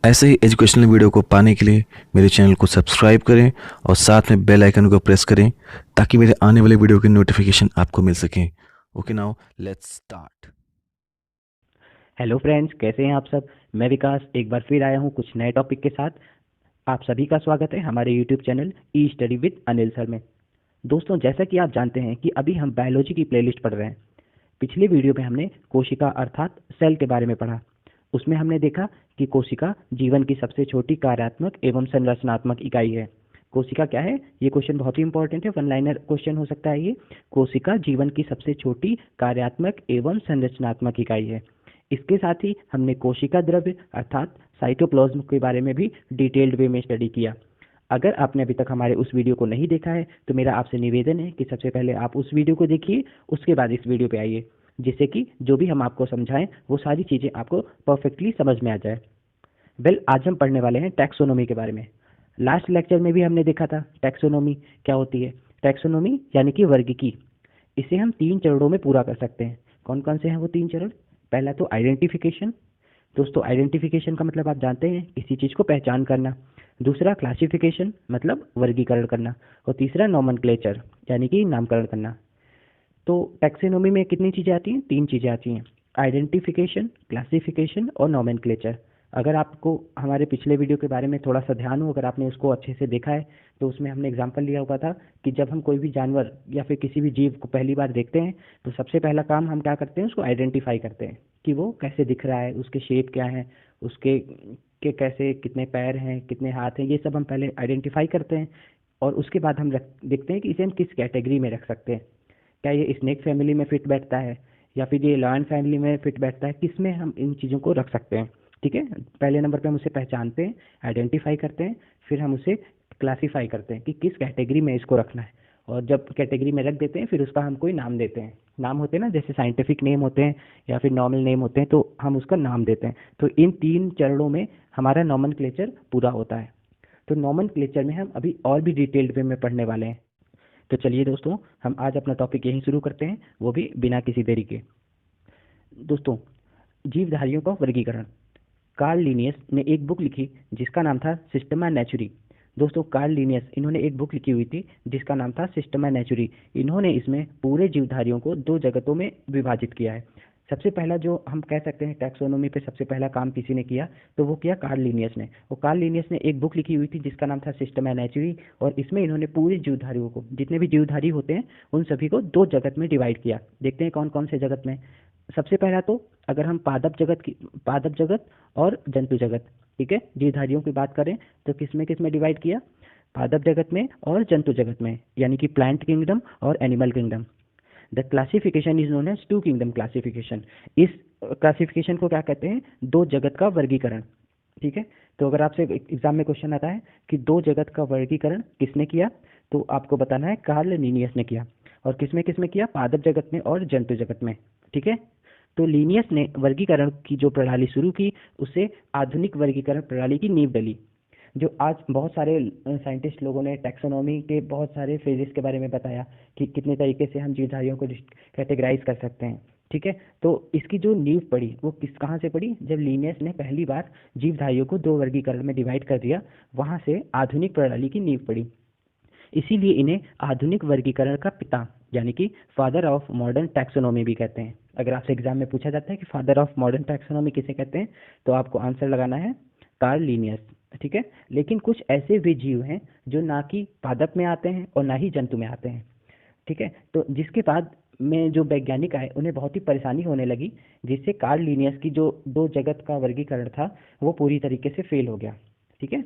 ऐसे ही educational video को पाने के लिए मेरे चैनल को सब्सक्राइब करें और साथ में बेल आइकन को प्रेस करें ताकि मेरे आने वाले वीडियो की नोटिफिकेशन आपको मिल सके। Okay, now let's start. Hello friends, कैसे हैं आप सब। मैं विकास एक बार फिर आया हूं कुछ नए टॉपिक के साथ। आप सभी का स्वागत है हमारे YouTube channel E study with Anil sir में। दोस्तों, जैसा कि आप जानते हैं कि अभी हम बायोलॉजी की प्लेलिस्ट पढ़ रहे हैं। पिछले वीडियो में हमने कोशिका अर्थात सेल के बारे में पढ़ा। उसमें हमने देखा कि कोशिका जीवन की सबसे छोटी कार्यात्मक एवं संरचनात्मक इकाई है। कोशिका क्या है? ये क्वेश्चन बहुत ही इंपॉर्टेंट है, वन लाइनर क्वेश्चन हो सकता है ये। कोशिका जीवन की सबसे छोटी कार्यात्मक एवं संरचनात्मक इकाई है। इसके साथ ही हमने कोशिका द्रव्य अर्थात साइटोप्लाज्म के बारे में भी डिटेल्ड वे में स्टडी किया। अगर आपने अभी तक हमारे उस वीडियो को नहीं देखा है तो मेरा आपसे निवेदन है कि सबसे पहले आप उस वीडियो को देखिए, उसके बाद इस वीडियो पे आइए, जिससे कि जो भी हम आपको समझाएं वो सारी चीज़ें आपको परफेक्टली समझ में आ जाए। वेल, आज हम पढ़ने वाले हैं टैक्सोनॉमी के बारे में। लास्ट लेक्चर में भी हमने देखा था टैक्सोनॉमी क्या होती है। टैक्सोनॉमी यानी कि वर्गीकी, इसे हम 3 चरणों में पूरा कर सकते हैं। कौन कौन से हैं वो 3 चरण? पहला तो आइडेंटिफिकेशन। दोस्तों, आइडेंटिफिकेशन का मतलब आप जानते हैं, किसी चीज़ को पहचान करना। दूसरा क्लासिफिकेशन मतलब वर्गीकरण करना। और तीसरा नोमेनक्लेचर यानी कि नामकरण करना। तो टैक्सोनॉमी में कितनी चीज़ें आती हैं? 3 चीज़ें आती हैं, आइडेंटिफिकेशन, क्लासिफिकेशन और नोमेनक्लेचर। अगर आपको हमारे पिछले वीडियो के बारे में थोड़ा सा ध्यान हो, अगर आपने उसको अच्छे से देखा है, तो उसमें हमने एग्जांपल लिया हुआ था कि जब हम कोई भी जानवर या फिर किसी भी जीव को पहली बार देखते हैं तो सबसे पहला काम हम क्या करते हैं, उसको आइडेंटिफाई करते हैं कि वो कैसे दिख रहा है, उसके शेप क्या है, उसके के कैसे कितने पैर हैं, कितने हाथ हैं, ये सब हम पहले आइडेंटिफाई करते हैं। और उसके बाद हम देखते हैं कि इसे हम किस कैटेगरी में रख सकते हैं। क्या ये स्नेक फैमिली में फिट बैठता है या फिर ये लॉयन फैमिली में फिट बैठता है, किस में हम इन चीज़ों को रख सकते हैं। ठीक है, पहले नंबर पे हम उसे पहचानते हैं, आइडेंटिफाई करते हैं, फिर हम उसे क्लासीफाई करते हैं कि किस कैटेगरी में इसको रखना है। और जब कैटेगरी में रख देते हैं फिर उसका हम कोई नाम देते हैं। नाम होते हैं ना, जैसे साइंटिफिक नेम होते हैं या फिर नॉर्मल नेम होते हैं, तो हम उसका नाम देते हैं। तो इन 3 चरणों में हमारा नॉमनक्लेचर पूरा होता है। तो नॉमनक्लेचर में हम अभी और भी डिटेल्ड वे में पढ़ने वाले हैं। तो चलिए दोस्तों, हम आज अपना टॉपिक यहीं शुरू करते हैं, वो भी बिना किसी देरी के। दोस्तों, जीवधारियों का वर्गीकरण। कार्ल लिनियस ने एक बुक लिखी जिसका नाम था सिस्टमा नेचुरी। दोस्तों, कार्ल लिनियस इन्होंने एक बुक लिखी हुई थी जिसका नाम था सिस्टमा नेचुरी। इन्होंने इसमें पूरे जीवधारियों को 2 जगतों में विभाजित किया है। सबसे पहला जो हम कह सकते हैं टैक्सोनॉमी पे सबसे पहला काम किसी ने किया तो वो किया कार्ल लिनियस ने। और कार्ल लिनियस ने एक बुक लिखी हुई थी जिसका नाम था सिस्टमा नेचुरी, और इसमें इन्होंने पूरे जीवधारियों को, जितने भी जीवधारी होते हैं उन सभी को 2 जगत में डिवाइड किया। देखते हैं कौन कौन से जगत में। सबसे पहला तो अगर हम पादप जगत और जंतु जगत, ठीक है, जीवधारियों की बात करें तो किस में डिवाइड किया? पादप जगत में और जंतु जगत में, यानी कि प्लांट किंगडम और animal kingdom. The classification is known as 2 kingdom classification. इस क्लासिफिकेशन को क्या कहते हैं? 2 जगत का वर्गीकरण। ठीक है, तो अगर आपसे एग्जाम में क्वेश्चन आता है कि 2 जगत का वर्गीकरण किसने किया, तो आपको बताना है कार्ल लीनियस ने किया। और किस में किया? पादप जगत में और जंतु जगत में। ठीक है, तो लीनियस ने वर्गीकरण की जो प्रणाली शुरू की, उससे आधुनिक वर्गीकरण प्रणाली की नींव डली। जो आज बहुत सारे साइंटिस्ट लोगों ने टैक्सोनॉमी के बहुत सारे फेजेस के बारे में बताया कि कितने तरीके से हम जीवधारियों को कैटेगराइज कर सकते हैं। ठीक है, तो इसकी जो नींव पड़ी वो कहाँ से पड़ी? जब लीनियस ने पहली बार जीवधारियों को 2 वर्गीकरण में डिवाइड कर दिया, वहां से आधुनिक प्रणाली की नींव पड़ी। इसीलिए इन्हें आधुनिक वर्गीकरण का पिता यानी कि फादर ऑफ मॉडर्न टैक्सोनॉमी भी कहते हैं। अगर आपसे एग्जाम में पूछा जाता है कि फादर ऑफ मॉडर्न टैक्सोनॉमी किसे कहते हैं, तो आपको आंसर लगाना है कार्ल लीनियस। ठीक है, लेकिन कुछ ऐसे भी जीव हैं जो ना कि पादप में आते हैं और ना ही जंतु में आते हैं। ठीक है, तो जिसके बाद में जो वैज्ञानिक आए उन्हें बहुत ही परेशानी होने लगी, जिससे कार्ल लीनियस की जो 2 जगत का वर्गीकरण था वो पूरी तरीके से फेल हो गया। ठीक है,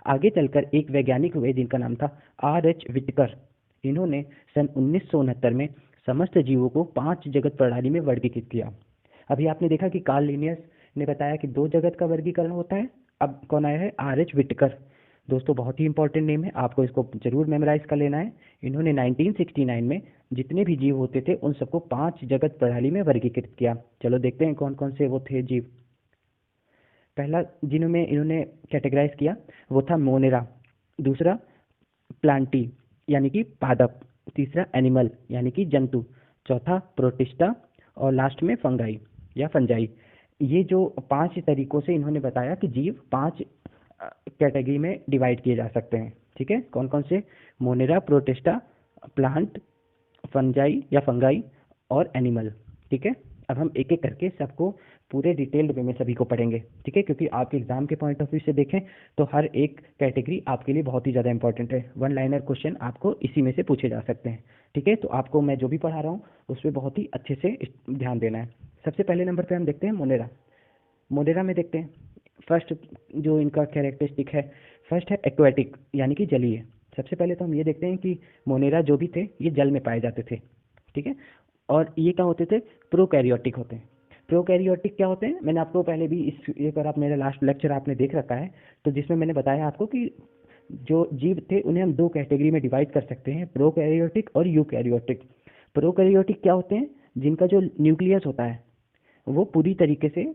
आगे चलकर एक वैज्ञानिक हुए जिनका नाम था R.H. विटकर। इन्होंने सन 1969 में समस्त जीवों को 5 जगत प्रणाली में वर्गीकृत किया। अभी आपने देखा कि कार्ल लिनियस ने बताया कि 2 जगत का वर्गीकरण होता है। अब कौन आया है? R.H. विटकर। दोस्तों, बहुत ही इंपॉर्टेंट नेम है, आपको इसको जरूर मेमोराइज कर लेना है। इन्होंने 1969 में जितने भी जीव होते थे उन सबको 5 जगत प्रणाली में वर्गीकृत किया। चलो देखते हैं कौन कौन से वो थे जीव। पहला जिन्होंने इन्होंने कैटेगराइज किया वो था मोनेरा। दूसरा प्लांटी यानी कि पादप। तीसरा एनिमल यानी कि जंतु। चौथा प्रोटिस्टा। और लास्ट में फंगाई या फंजाई। ये जो 5 तरीकों से इन्होंने बताया कि जीव 5 कैटेगरी में डिवाइड किए जा सकते हैं। ठीक है, कौन कौन से? मोनेरा, प्रोटिस्टा, प्लांट, फंजाई या फंगाई और एनिमल। ठीक है, अब हम एक एक करके सबको पूरे डिटेल्ड वे में सभी को पढ़ेंगे। ठीक है, क्योंकि आपके एग्जाम के पॉइंट ऑफ व्यू से देखें तो हर एक कैटेगरी आपके लिए बहुत ही ज़्यादा इंपॉर्टेंट है। वन लाइनर क्वेश्चन आपको इसी में से पूछे जा सकते हैं। ठीक है, तो आपको मैं जो भी पढ़ा रहा हूँ उस पर बहुत ही अच्छे से ध्यान देना है। सबसे पहले नंबर पे हम देखते हैं मोनेरा। मोनेरा में देखते हैं फर्स्ट जो इनका कैरेक्टरिस्टिक है, फर्स्ट है एक्वेटिक यानी कि जलीय। सबसे पहले तो हम ये देखते हैं कि मोनेरा जो भी थे ये जल में पाए जाते थे। ठीक है, और ये क्या होते थे? प्रोकैरियोटिक होते हैं। प्रोकैरियोटिक क्या होते हैं? मैंने आपको पहले भी इस एक बार आप मेरा लास्ट लेक्चर आपने देख रखा है, तो जिसमें मैंने बताया आपको कि जो जीव थे उन्हें हम 2 कैटेगरी में डिवाइड कर सकते हैं, प्रोकैरियोटिक और यूकैरियोटिक। प्रोकैरियोटिक क्या होते हैं? जिनका जो न्यूक्लियस होता है वो पूरी तरीके से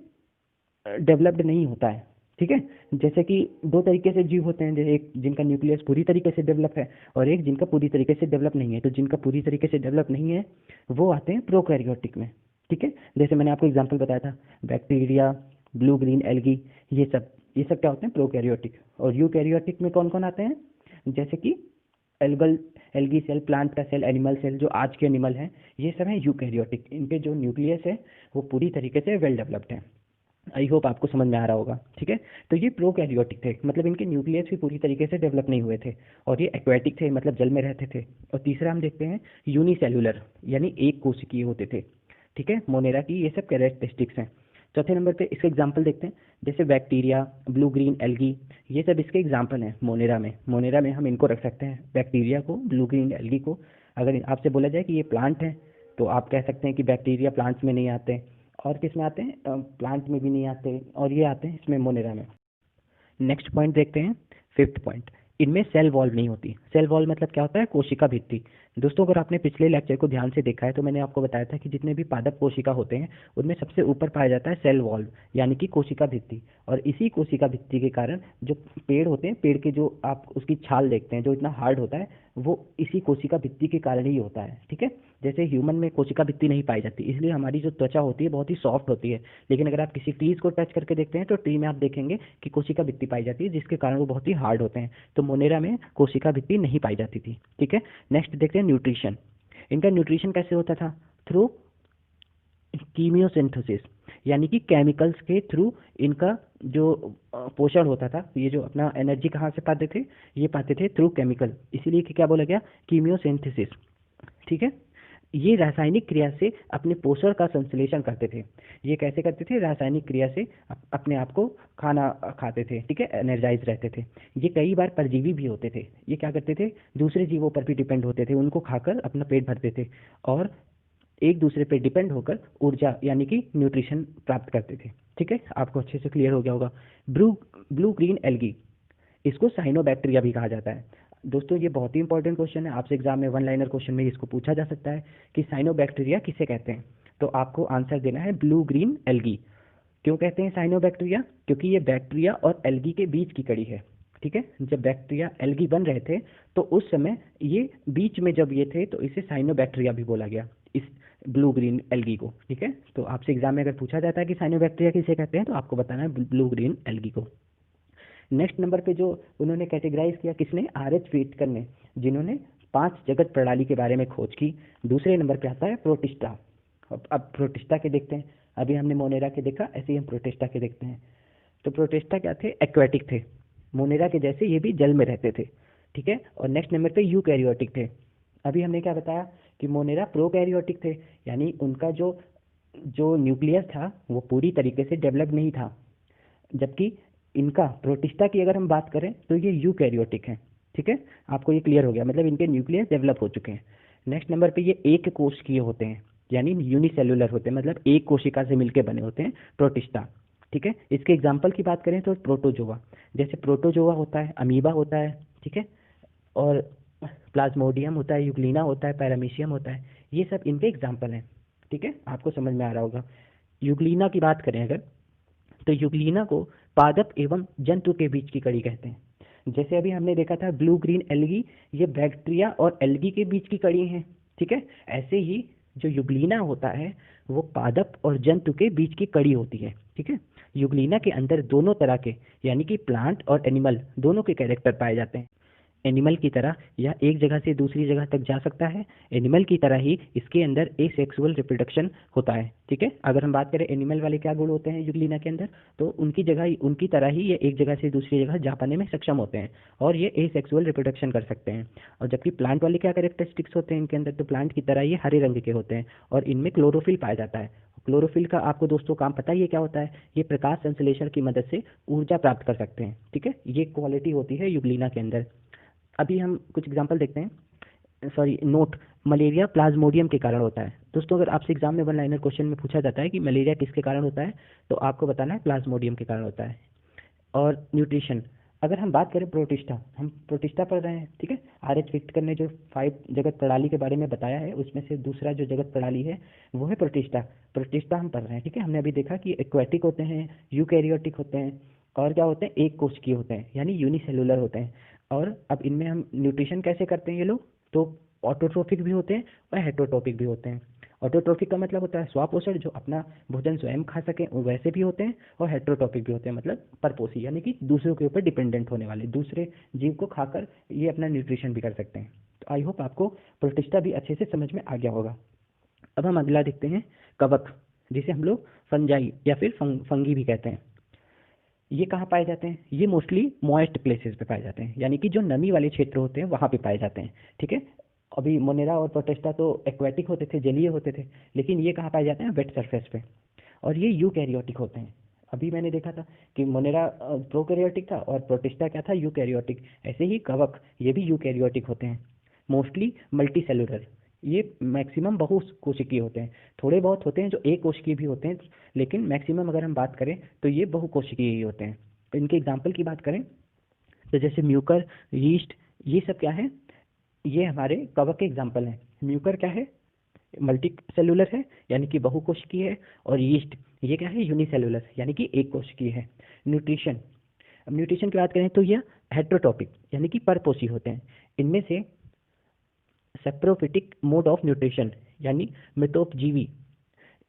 डेवलप्ड नहीं होता है। ठीक है, जैसे कि 2 तरीके से जीव होते हैं, जैसे एक जिनका न्यूक्लियस पूरी तरीके से डेवलप है और एक जिनका पूरी तरीके से डेवलप नहीं है। तो जिनका पूरी तरीके से डेवलप नहीं है वो आते हैं प्रोकैरियोटिक में। ठीक है, जैसे मैंने आपको एग्जांपल बताया था, बैक्टीरिया, ब्लू ग्रीन एल्गी, ये सब क्या होते हैं? प्रोकैरियोटिक। और यूकैरियोटिक में कौन कौन आते हैं? जैसे कि एल्गल एल्गी सेल, प्लांट का सेल, एनिमल सेल, जो आज के एनिमल हैं, ये सब हैं यूकैरियोटिक। इनके जो न्यूक्लियस है वो पूरी तरीके से वेल डेवलप्ड है। आई होप आपको समझ में आ रहा होगा। ठीक है, तो ये प्रोकैरियोटिक थे, मतलब इनके न्यूक्लियस भी पूरी तरीके से डेवलप नहीं हुए थे। और ये एक्वेटिक थे, मतलब जल में रहते थे। और तीसरा हम देखते हैं यूनिसेल्युलर यानी एक कोशिकीय होते थे। ठीक है, मोनेरा की ये सब कैरेक्टरिस्टिक्स हैं। चौथे नंबर पे इसके एग्जाम्पल देखते हैं, जैसे बैक्टीरिया, ब्लू ग्रीन एल्गी, ये सब इसके एग्जाम्पल हैं मोनेरा में। मोनेरा में हम इनको रख सकते हैं, बैक्टीरिया को, ब्लू ग्रीन एल्गी को। अगर आपसे बोला जाए कि ये प्लांट है तो आप कह सकते हैं कि बैक्टीरिया प्लांट्स में नहीं आते। और किस में आते हैं? प्लांट में भी नहीं आते, और ये आते हैं इसमें मोनेरा में। नेक्स्ट पॉइंट देखते हैं, फिफ्थ पॉइंट, इनमें सेल वॉल नहीं होती। सेल वॉल मतलब क्या होता है? कोशिका भित्ति। दोस्तों अगर आपने पिछले लेक्चर को ध्यान से देखा है तो मैंने आपको बताया था कि जितने भी पादप कोशिका होते हैं उनमें सबसे ऊपर पाया जाता है सेल वॉल यानी कि कोशिका भित्ति। और इसी कोशिका भित्ति के कारण जो पेड़ होते हैं, पेड़ के जो आप उसकी छाल देखते हैं जो इतना हार्ड होता है, वो इसी कोशिका भित्ति के कारण ही होता है। ठीक है, जैसे ह्यूमन में कोशिका भित्ति नहीं पाई जाती, इसलिए हमारी जो त्वचा होती है बहुत ही सॉफ्ट होती है। लेकिन अगर आप किसी ट्रीज को टच करके देखते हैं तो ट्री में आप देखेंगे कि कोशिका भित्ति पाई जाती है, जिसके कारण वो बहुत ही हार्ड होते हैं। तो मोनेरा में कोशिका भित्ति नहीं पाई जाती थी। ठीक है, नेक्स्ट देखते हैं न्यूट्रिशन। इनका न्यूट्रिशन कैसे होता था? थ्रू कीमियोसिंथेसिस यानी कि केमिकल्स के थ्रू इनका जो पोषण होता था। ये जो अपना एनर्जी कहाँ से पाते थे? ये पाते थे थ्रू केमिकल, इसीलिए कि क्या बोला गया? कीमियोसिंथेसिस। ठीक है, ये रासायनिक क्रिया से अपने पोषण का संश्लेषण करते थे। ये कैसे करते थे? रासायनिक क्रिया से अपने आप को खाना खाते थे। ठीक है, एनर्जाइज रहते थे। ये कई बार परजीवी भी होते थे। ये क्या करते थे? दूसरे जीवों पर भी डिपेंड होते थे, उनको खाकर अपना पेट भरते थे और एक दूसरे पर डिपेंड होकर ऊर्जा यानी कि न्यूट्रिशन प्राप्त करते थे। ठीक है, आपको अच्छे से क्लियर हो गया होगा। ब्लू ब्लू ग्रीन एल्गी, इसको साइनोबैक्टीरिया भी कहा जाता है। दोस्तों ये बहुत ही इंपॉर्टेंट क्वेश्चन है, आपसे एग्जाम में वन लाइनर क्वेश्चन में इसको पूछा जा सकता है कि साइनोबैक्टीरिया किसे कहते हैं। तो आपको आंसर देना है ब्लू ग्रीन एल्गी। क्यों कहते हैं साइनोबैक्टीरिया? क्योंकि ये बैक्टीरिया और एल्गी के बीच की कड़ी है। ठीक है, जब बैक्टीरिया एल्गी बन रहे थे तो उस समय ये बीच में जब ये थे तो इसे साइनोबैक्टीरिया भी बोला गया, इस ब्लू ग्रीन एल्गी को। ठीक है, तो आपसे एग्जाम में अगर पूछा जाता है कि साइनोबैक्टीरिया किसे कहते हैं तो आपको बताना है ब्लू ग्रीन एल्गी को। नेक्स्ट नंबर पे जो उन्होंने कैटेगराइज किया, किसने? आर.एच. व्हिटकर ने, जिन्होंने 5 जगत प्रणाली के बारे में खोज की। दूसरे नंबर पे आता है प्रोटिस्टा। अब प्रोटिस्टा के देखते हैं। अभी हमने मोनेरा के देखा, ऐसे ही हम प्रोटिस्टा के देखते हैं। तो प्रोटिस्टा क्या थे? एक्वेटिक थे, मोनेरा के जैसे ये भी जल में रहते थे। ठीक है, और नेक्स्ट नंबर पे यूकैरियोटिक थे। अभी हमने क्या बताया कि मोनेरा प्रोकैरियोटिक थे, यानी उनका जो जो न्यूक्लियस था वो पूरी तरीके से डेवलप नहीं था। जबकि इनका प्रोटिस्टा की अगर हम बात करें तो ये यूकैरियोटिक हैं। ठीक है, आपको ये क्लियर हो गया, मतलब इनके न्यूक्लियस डेवलप हो चुके हैं। नेक्स्ट नंबर पे ये एक कोशिकीय होते हैं यानी यूनिसेल्युलर होते हैं, मतलब एक कोशिका से मिलकर बने होते हैं प्रोटिस्टा। ठीक है, इसके एग्जाम्पल की बात करें तो प्रोटोजोआ, जैसे प्रोटोजोआ होता है, अमीबा होता है। ठीक है, और प्लाज्मोडियम होता है, यूग्लिना होता है, पैरामीशियम होता है, ये सब इनके एग्जाम्पल हैं। ठीक है, आपको समझ में आ रहा होगा। यूग्लिना की बात करें अगर, तो यूग्लिना को पादप एवं जंतु के बीच की कड़ी कहते हैं। जैसे अभी हमने देखा था ब्लू ग्रीन एल्गी, ये बैक्टीरिया और एल्गी के बीच की कड़ी है। ठीक है, ऐसे ही जो यूग्लिना होता है वो पादप और जंतु के बीच की कड़ी होती है। ठीक है, यूग्लिना के अंदर दोनों तरह के यानी कि प्लांट और एनिमल दोनों के कैरेक्टर पाए जाते हैं। एनिमल की तरह यह एक जगह से दूसरी जगह तक जा सकता है। एनिमल की तरह ही इसके अंदर एसेक्सुअल रिप्रोडक्शन होता है। ठीक है, अगर हम बात करें एनिमल वाले क्या गुण होते हैं यूग्लिना के अंदर, तो उनकी तरह ही ये एक जगह से दूसरी जगह जा पाने में सक्षम होते हैं और ये एसेक्सुअल रिप्रोडक्शन कर सकते हैं। और जबकि प्लांट वाले क्या कैरेक्टरिस्टिक्स होते हैं इनके अंदर, तो प्लांट की तरह ये हरे रंग के होते हैं और इनमें क्लोरोफिल पाया जाता है। क्लोरोफिल का आपको दोस्तों काम पता ही है क्या होता है, ये प्रकाश संश्लेषण की मदद से ऊर्जा प्राप्त कर सकते हैं। ठीक है, ये क्वालिटी होती है यूग्लिना के अंदर। अभी हम कुछ एग्जांपल देखते हैं। सॉरी, नोट, मलेरिया प्लाज्मोडियम के कारण होता है। दोस्तों अगर आपसे एग्जाम में वन लाइनर क्वेश्चन में पूछा जाता है कि मलेरिया किसके कारण होता है, तो आपको बताना है प्लाज्मोडियम के कारण होता है। और न्यूट्रिशन, अगर हम बात करें प्रोटिस्टा, हम प्रोटिस्टा पढ़ रहे हैं। ठीक है, आर एच विक्टर ने जो 5 जगत प्रणाली के बारे में बताया है उसमें से दूसरा जो जगत प्रणाली है वो है प्रोटिस्टा। प्रोटिस्टा हम पढ़ रहे हैं। ठीक है, हमने अभी देखा कि एक्वेटिक होते हैं, यूकैरियोटिक होते हैं और क्या होते हैं, एक कोशिकीय होते हैं यानी यूनिसेलुलर होते हैं। और अब इनमें हम न्यूट्रिशन कैसे करते हैं ये लोग, तो ऑटोट्रोफिक भी होते हैं और हेटरोट्रोफिक भी होते हैं। ऑटोट्रोफिक का मतलब होता है स्वापोषण, जो अपना भोजन स्वयं खा सकें, वो वैसे भी होते हैं। और हेटरोट्रोफिक भी होते हैं मतलब परपोषी, यानी कि दूसरों के ऊपर डिपेंडेंट होने वाले, दूसरे जीव को खाकर ये अपना न्यूट्रिशन भी कर सकते हैं। तो आई होप आपको प्रोटिस्टा भी अच्छे से समझ में आ गया होगा। अब हम अगला देखते हैं, कवक, जिसे हम लोग फंजाई या फिर फंगी भी कहते हैं। ये कहाँ पाए जाते हैं, ये मोस्टली मॉइस्ट प्लेसेस पे पाए जाते हैं, यानी कि जो नमी वाले क्षेत्र होते हैं वहाँ पे पाए जाते हैं। ठीक है, अभी मोनेरा और प्रोटेस्टा तो एक्वेटिक होते थे, जलीय होते थे, लेकिन ये कहाँ पाए जाते हैं, वेट सरफेस पे। और ये यूकैरियोटिक होते हैं। अभी मैंने देखा था कि मोनेरा प्रोकैरियोटिक था और प्रोटिस्टा क्या था, यूकैरियोटिक। ऐसे ही कवक ये भी यूकैरियोटिक होते हैं, मोस्टली मल्टी सेलुलर। ये मैक्सिमम बहुकोशिकीय होते हैं, थोड़े बहुत होते हैं जो एक कोशिकीय भी होते हैं, लेकिन मैक्सिमम अगर हम बात करें तो ये बहुकोशिकीय ही होते हैं। तो इनके एग्जाम्पल की बात करें तो जैसे म्यूकर, यीस्ट, ये सब क्या है, ये हमारे कवक के एग्जाम्पल हैं। म्यूकर क्या है, मल्टी सेलुलर है यानी कि बहुकोशिकीय है। और यीस्ट ये क्या है, यूनिसेलुलर यानी कि एक कोशिकीय है। न्यूट्रिशन, अब न्यूट्रिशन की बात करें तो यह हेट्रोटॉपिक यानी कि परपोषी होते हैं। इनमें से सेप्रोफिटिक मोड ऑफ न्यूट्रिशन यानी मृतोपजीवी,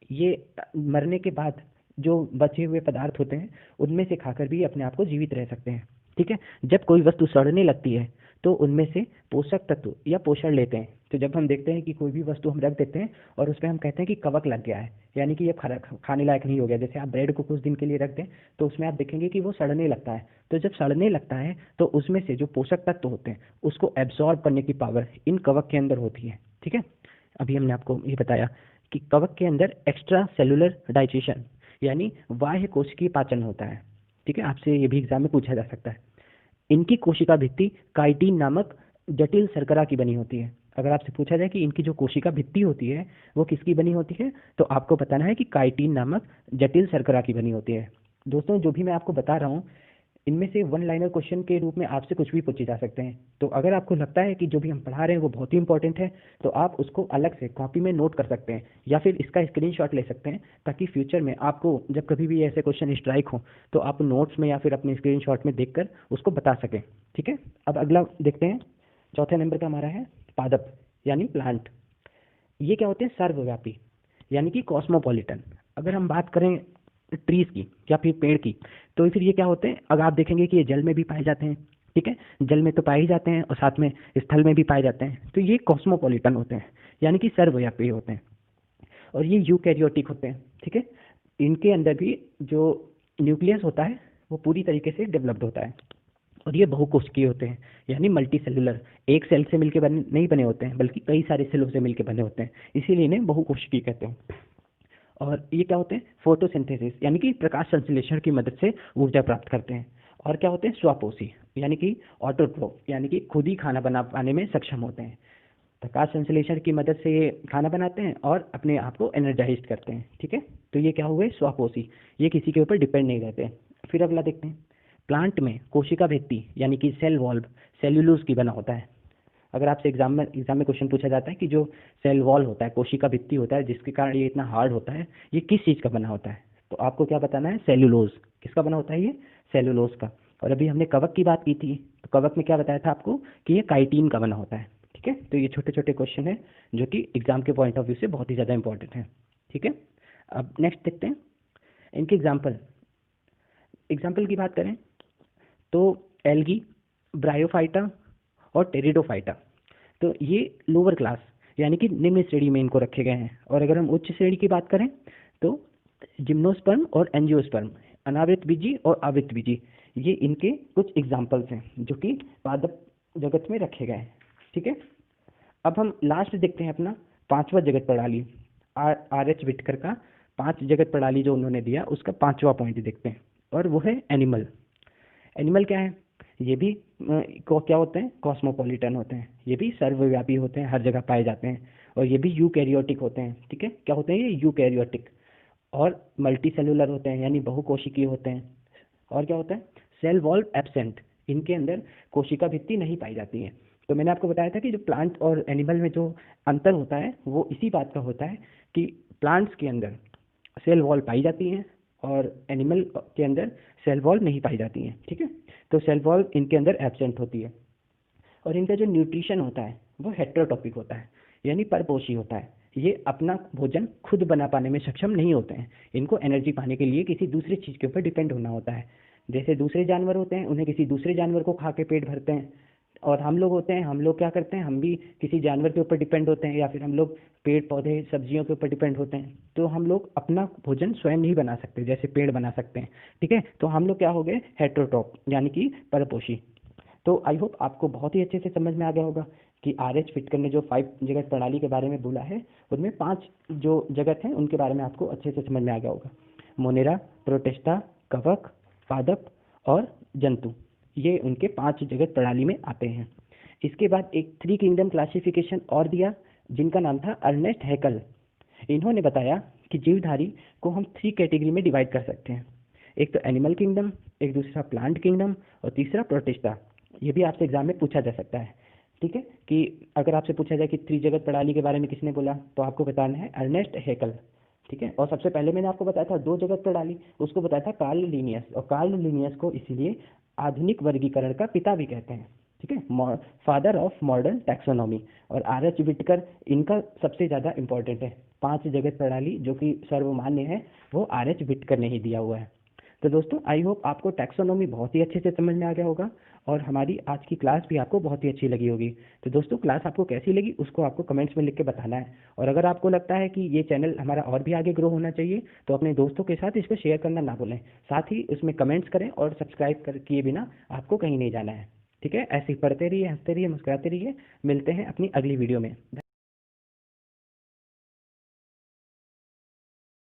ये मरने के बाद जो बचे हुए पदार्थ होते हैं उनमें से खाकर भी अपने आप को जीवित रह सकते हैं। ठीक है, जब कोई वस्तु सड़ने लगती है तो उनमें से पोषक तत्व या पोषण लेते हैं। तो जब हम देखते हैं कि कोई भी वस्तु हम रख देते हैं और उस पर हम कहते हैं कि कवक लग गया है, यानी कि ये खाने लायक नहीं हो गया, जैसे आप ब्रेड को कुछ दिन के लिए रख दें तो उसमें आप देखेंगे कि वो सड़ने लगता है। तो जब सड़ने लगता है तो उसमें से जो पोषक तत्व होते हैं उसको एब्जॉर्ब करने की पावर इन कवक के अंदर होती है। ठीक है, अभी हमने आपको ये बताया कि कवक के अंदर एक्स्ट्रा सेलुलर डाइजेशन यानी बाह्य कोशिकीय पाचन होता है। ठीक है, आपसे ये भी एग्जाम में पूछा जा सकता है। इनकी कोशिका भित्ति काइटिन नामक जटिल शर्करा की बनी होती है। अगर आपसे पूछा जाए कि इनकी जो कोशिका भित्ति होती है वो किसकी बनी होती है, तो आपको बताना है कि काइटिन नामक जटिल शर्करा की बनी होती है। दोस्तों जो भी मैं आपको बता रहा हूँ इनमें से वन लाइनर क्वेश्चन के रूप में आपसे कुछ भी पूछे जा सकते हैं। तो अगर आपको लगता है कि जो भी हम पढ़ा रहे हैं वो बहुत ही इंपॉर्टेंट है तो आप उसको अलग से कॉपी में नोट कर सकते हैं या फिर इसका स्क्रीनशॉट ले सकते हैं, ताकि फ्यूचर में आपको जब कभी भी ऐसे क्वेश्चन स्ट्राइक हो तो आप नोट्स में या फिर अपने स्क्रीनशॉट में देखकर उसको बता सकें। ठीक है, अब अगला देखते हैं, चौथे नंबर का हमारा है पादप यानी प्लांट। ये क्या होते हैं, सर्वव्यापी यानी कि कॉस्मोपॉलिटन। अगर हम बात करें ट्रीज की या फिर पेड़ की, तो फिर ये क्या होते हैं, अगर आप देखेंगे कि ये जल में भी पाए जाते हैं। ठीक है, जल में तो पाए ही जाते हैं और साथ में स्थल में भी पाए जाते हैं। तो ये कॉस्मोपॉलिटन होते हैं यानी कि सर्वव्यापी होते हैं। और ये यूकैरियोटिक होते हैं। ठीक है, इनके अंदर भी जो न्यूक्लियस होता है वो पूरी तरीके से डेवलप्ड होता है। और ये बहुकोशिकीय होते हैं यानी मल्टी सेलुलर, एक सेल से मिलकर नहीं बने होते हैं बल्कि कई सारे सेलों से मिलकर बने होते हैं, इसीलिए इन्हें बहुकोशिकीय कहते हैं। और ये क्या होते हैं, फोटोसिंथेसिस यानी कि प्रकाश संश्लेषण की मदद से ऊर्जा प्राप्त करते हैं। और क्या होते हैं, स्वापोषी यानी कि ऑटोट्रोफ यानी कि खुद ही खाना बना पाने में सक्षम होते हैं। प्रकाश संश्लेषण की मदद से ये खाना बनाते हैं और अपने आप को एनर्जाइज करते हैं। ठीक है, तो ये क्या हुए, स्वापोषी, ये किसी के ऊपर डिपेंड नहीं रहते। फिर अगला देखते हैं, प्लांट में कोशिका भित्ति यानी कि सेल वॉल्व सेल्यूलोज की बना होता है। अगर आपसे एग्जाम में क्वेश्चन पूछा जाता है कि जो सेल वॉल होता है, कोशिका भित्ति होता है, जिसके कारण ये इतना हार्ड होता है, ये किस चीज़ का बना होता है, तो आपको क्या बताना है, सेल्यूलोज। किसका बना होता है ये, सेल्यूलोज का। और अभी हमने कवक की बात की थी, तो कवक में क्या बताया था आपको कि ये काइटिन का बना होता है। ठीक है, तो ये छोटे छोटे क्वेश्चन है जो कि एग्जाम के पॉइंट ऑफ व्यू से बहुत ही ज़्यादा इंपॉर्टेंट है। ठीक है। अब नेक्स्ट देखते हैं इनके एग्जाम्पल की बात करें तो एल्गी, ब्रायोफाइटा और टेरिडोफाइटा, तो ये लोअर क्लास यानी कि निम्न श्रेणी में इनको रखे गए हैं। और अगर हम उच्च श्रेणी की बात करें तो जिम्नोस्पर्म और एंजियोस्पर्म, अनावृत बीजी और आवृत बीजी, ये इनके कुछ एग्जाम्पल्स हैं जो कि पादप जगत में रखे गए हैं। ठीक है। अब हम लास्ट देखते हैं अपना पांचवा जगत प्रणाली, आर एच विटकर का 5 जगत प्रणाली जो उन्होंने दिया उसका 5वां पॉइंट देखते हैं, और वो है एनिमल। एनिमल क्या है? ये भी क्या होते हैं? कॉस्मोपॉलिटन होते हैं, ये भी सर्वव्यापी होते हैं, हर जगह पाए जाते हैं, और ये भी यूकैरियोटिक होते हैं। ठीक है, क्या होते हैं ये? यूकैरियोटिक। और मल्टी सेलुलर होते हैं यानी बहुकोशिकीय होते हैं। और क्या होता है? सेल वॉल्व एब्सेंट, इनके अंदर कोशिका भित्ति नहीं पाई जाती है। तो मैंने आपको बताया था कि जो प्लांट और एनिमल में जो अंतर होता है वो इसी बात का होता है कि प्लांट्स के अंदर सेल वॉल पाई जाती हैं और एनिमल के अंदर सेल वॉल नहीं पाई जाती हैं। ठीक है, तो सेल वॉल इनके अंदर एब्सेंट होती है। और इनका जो न्यूट्रिशन होता है वो हेट्रोटॉपिक होता है यानी परपोषी होता है। ये अपना भोजन खुद बना पाने में सक्षम नहीं होते हैं, इनको एनर्जी पाने के लिए किसी दूसरी चीज़ के ऊपर डिपेंड होना होता है। जैसे दूसरे जानवर होते हैं, उन्हें किसी दूसरे जानवर को खा के पेट भरते हैं, और हम लोग होते हैं, हम लोग क्या करते हैं? हम भी किसी जानवर के ऊपर डिपेंड होते हैं, या फिर हम लोग पेड़ पौधे सब्जियों के ऊपर डिपेंड होते हैं। तो हम लोग अपना भोजन स्वयं नहीं बना सकते जैसे पेड़ बना सकते हैं। ठीक है, तो हम लोग क्या हो गए? हेट्रोटॉप यानी कि परपोषी। तो आई होप आपको बहुत ही अच्छे से समझ में आ गया होगा कि आर एच विटकर ने जो 5 जगत प्रणाली के बारे में बोला है उनमें 5 जो जगत हैं उनके बारे में आपको अच्छे से समझ में आ गया होगा। मोनेरा, प्रोटिस्टा, कवक, पादप और जंतु, ये उनके 5 जगत प्रणाली में आते हैं। इसके बाद एक 3 किंगडम क्लासिफिकेशन और दिया जिनका नाम था अर्नेस्ट हैकल। इन्होंने बताया कि जीवधारी को हम 3 कैटेगरी में डिवाइड कर सकते हैं। एक तो एनिमल किंगडम, एक दूसरा प्लांट किंगडम, और तीसरा प्रोटिस्टा। ये भी आपसे एग्जाम में पूछा जा सकता है। ठीक है, कि अगर आपसे पूछा जाए कि 3 जगत प्रणाली के बारे में किसने बोला, तो आपको बताना है अर्नेस्ट हैकल। ठीक है, और सबसे पहले मैंने आपको बताया था 2 जगत प्रणाली, उसको बताया था कार्ल लिनियस, और कार्ल लिनियस को इसीलिए आधुनिक वर्गीकरण का पिता भी कहते हैं। ठीक है, फादर ऑफ मॉडर्न टैक्सोनॉमी। और आर एच विटकर इनका सबसे ज़्यादा इंपॉर्टेंट है। 5 जगत प्रणाली जो कि सर्वमान्य है वो आर एच विटकर ने ही दिया हुआ है। तो दोस्तों आई होप आपको टैक्सोनॉमी बहुत ही अच्छे से समझ में आ गया होगा, और हमारी आज की क्लास भी आपको बहुत ही अच्छी लगी होगी। तो दोस्तों क्लास आपको कैसी लगी उसको आपको कमेंट्स में लिख के बताना है। और अगर आपको लगता है कि ये चैनल हमारा और भी आगे ग्रो होना चाहिए तो अपने दोस्तों के साथ इसको शेयर करना ना भूलें। साथ ही उसमें कमेंट्स करें, और सब्सक्राइब कर किए बिना आपको कहीं नहीं जाना है। ठीक है, ऐसे ही पढ़ते रहिए, हंसते रहिए, मुस्कुराते रहिए। मिलते हैं अपनी अगली वीडियो में।